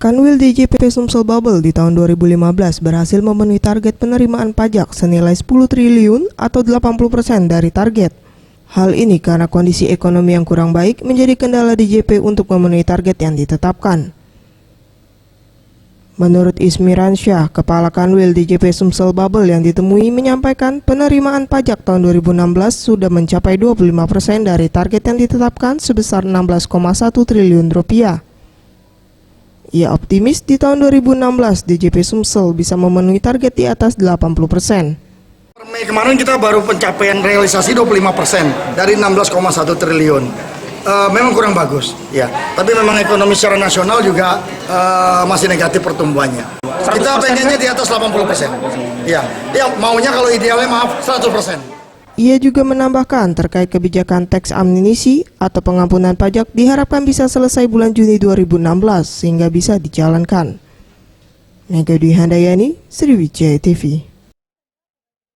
Kanwil DJP Sumsel Bubble di tahun 2015 berhasil memenuhi target penerimaan pajak senilai 10 triliun atau 80% dari target. Hal ini karena kondisi ekonomi yang kurang baik menjadi kendala DJP untuk memenuhi target yang ditetapkan. Menurut Ismiransyah, Kepala Kanwil DJP Sumsel Bubble yang ditemui menyampaikan penerimaan pajak tahun 2016 sudah mencapai 25% dari target yang ditetapkan sebesar 16,1 triliun rupiah. Ia optimis di tahun 2016 DJP Sumsel bisa memenuhi target di atas 80%. Mei kemarin kita baru pencapaian realisasi 25% dari 16,1 triliun. Memang kurang bagus, ya. Tapi memang ekonomi secara nasional juga masih negatif pertumbuhannya. Kita pengennya di atas 80%. Ya, maunya kalau idealnya 100%. Ia juga menambahkan terkait kebijakan teks amnesti atau pengampunan pajak diharapkan bisa selesai bulan Juni 2016 sehingga bisa dijalankan. Mega Dwi Handayani, Sriwijaya TV.